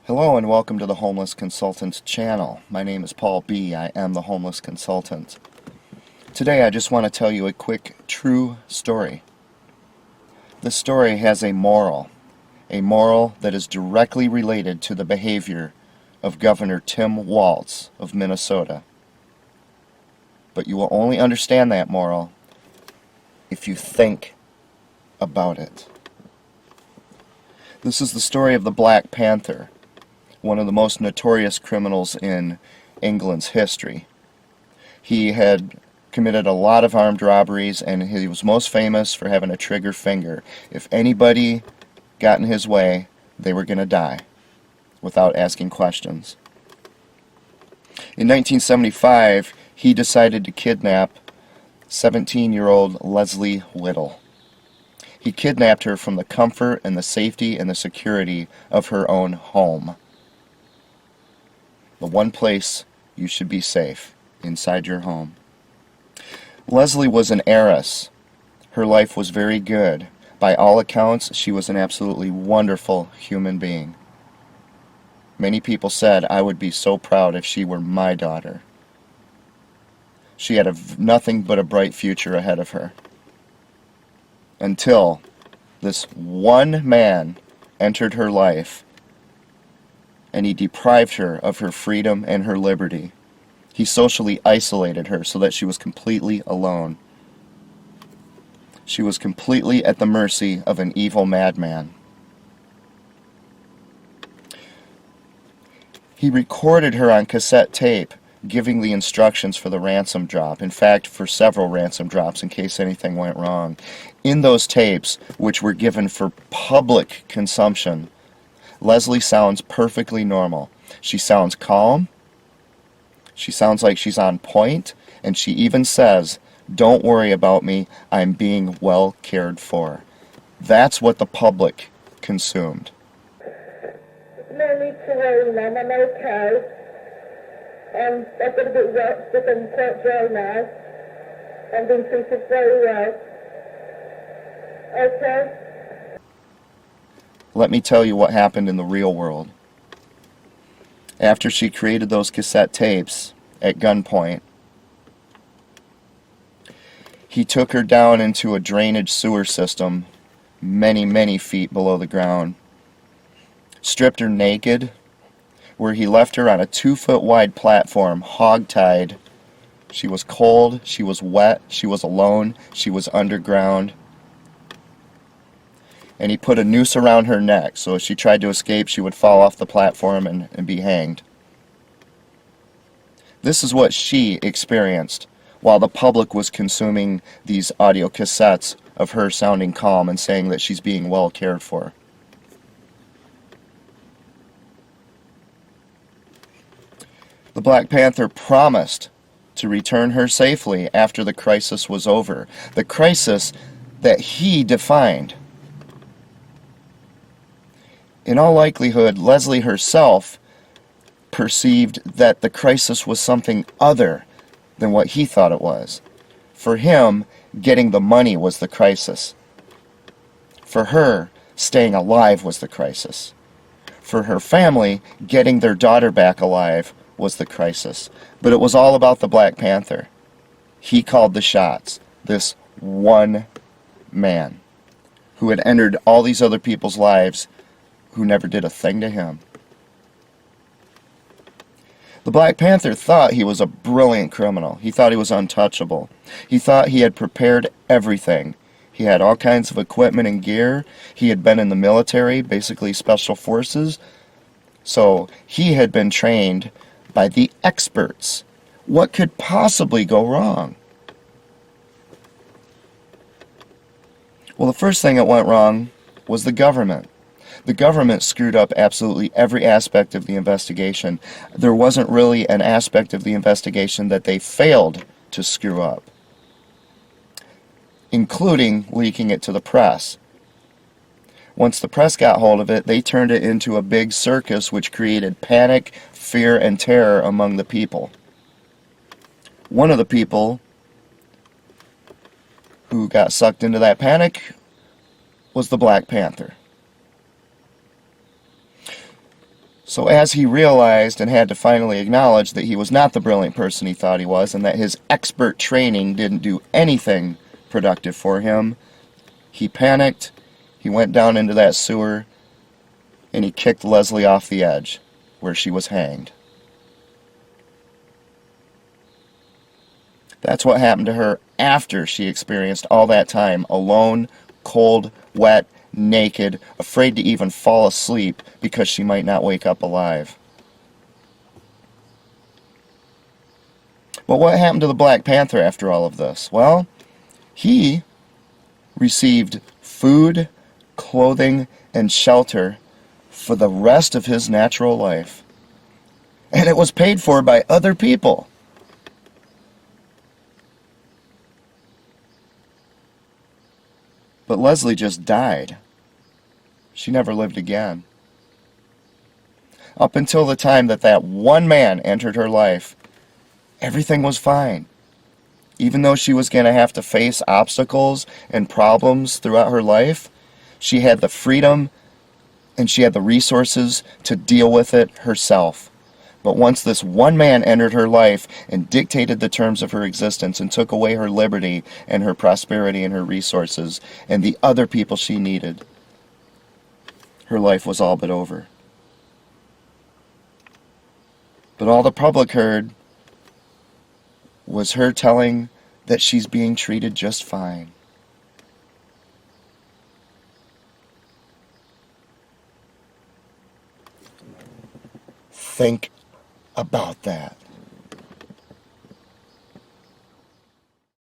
Hello and welcome to the Homeless Consultant channel. My name is Paul B. I am the Homeless Consultant. Today I just want to tell you a quick true story. This story has a moral that is directly related to the behavior of Governor Tim Walz of Minnesota. But you will only understand that moral if you think about it. This is the story of the Black Panther, one of the most notorious criminals in England's history. He had committed a lot of armed robberies, and he was most famous for having a trigger finger. If anybody got in his way, they were going to die without asking questions. In 1975, he decided to kidnap 17-year-old Leslie Whittle. He kidnapped her from the comfort and the safety and the security of her own home. The one place you should be safe, inside your home. Leslie was an heiress. Her life was very good. By all accounts, she was an absolutely wonderful human being. Many people said, I would be so proud if she were my daughter. She had nothing but a bright future ahead of her. Until this one man entered her life, and he deprived her of her freedom and her liberty. He socially isolated her so that she was completely alone. She was completely at the mercy of an evil madman. He recorded her on cassette tape, giving the instructions for the ransom drop. In fact, for several ransom drops in case anything went wrong. In those tapes, which were given for public consumption, Leslie sounds perfectly normal. She sounds calm. She sounds like she's on point. And she even says, "Don't worry about me. I'm being well cared for." That's what the public consumed. No need to worry, Mum. I'm okay. I've got a bit wet, but I'm quite dry now. I'm being treated very well. Okay? Let me tell you what happened in the real world. After she created those cassette tapes at gunpoint, he took her down into a drainage sewer system many, many feet below the ground, stripped her naked, where he left her on a 2-foot wide platform, hog-tied. She was cold, she was wet, she was alone, she was underground. And he put a noose around her neck, so if she tried to escape, she would fall off the platform and be hanged. This is what she experienced while the public was consuming these audio cassettes of her sounding calm and saying that she's being well cared for. The Black Panther promised to return her safely after the crisis was over. The crisis that he defined. In all likelihood, Leslie herself perceived that the crisis was something other than what he thought it was. For him, getting the money was the crisis. For her, staying alive was the crisis. For her family, getting their daughter back alive was the crisis. But it was all about the Black Panther. He called the shots. This one man who had entered all these other people's lives who never did a thing to him. The Black Panther thought he was a brilliant criminal. He thought he was untouchable. He thought he had prepared everything. He had all kinds of equipment and gear. He had been in the military, basically special forces. So he had been trained by the experts. What could possibly go wrong? Well, the first thing that went wrong was the government. The government screwed up absolutely every aspect of the investigation. There wasn't really an aspect of the investigation that they failed to screw up, including leaking it to the press. Once the press got hold of it, they turned it into a big circus which created panic, fear, and terror among the people. One of the people who got sucked into that panic was the Black Panther. So as he realized and had to finally acknowledge that he was not the brilliant person he thought he was, and that his expert training didn't do anything productive for him, he panicked, he went down into that sewer, and he kicked Leslie off the edge, where she was hanged. That's what happened to her after she experienced all that time alone, cold, wet, naked, afraid to even fall asleep because she might not wake up alive. But what happened to the Black Panther after all of this? Well, he received food, clothing, and shelter for the rest of his natural life. And it was paid for by other people. But Leslie just died. She never lived again. Up until the time that that one man entered her life, everything was fine. Even though she was going to have to face obstacles and problems throughout her life, she had the freedom and she had the resources to deal with it herself. But once this one man entered her life and dictated the terms of her existence and took away her liberty and her prosperity and her resources and the other people she needed, her life was all but over. But all the public heard was her telling that she's being treated just fine. Think about that.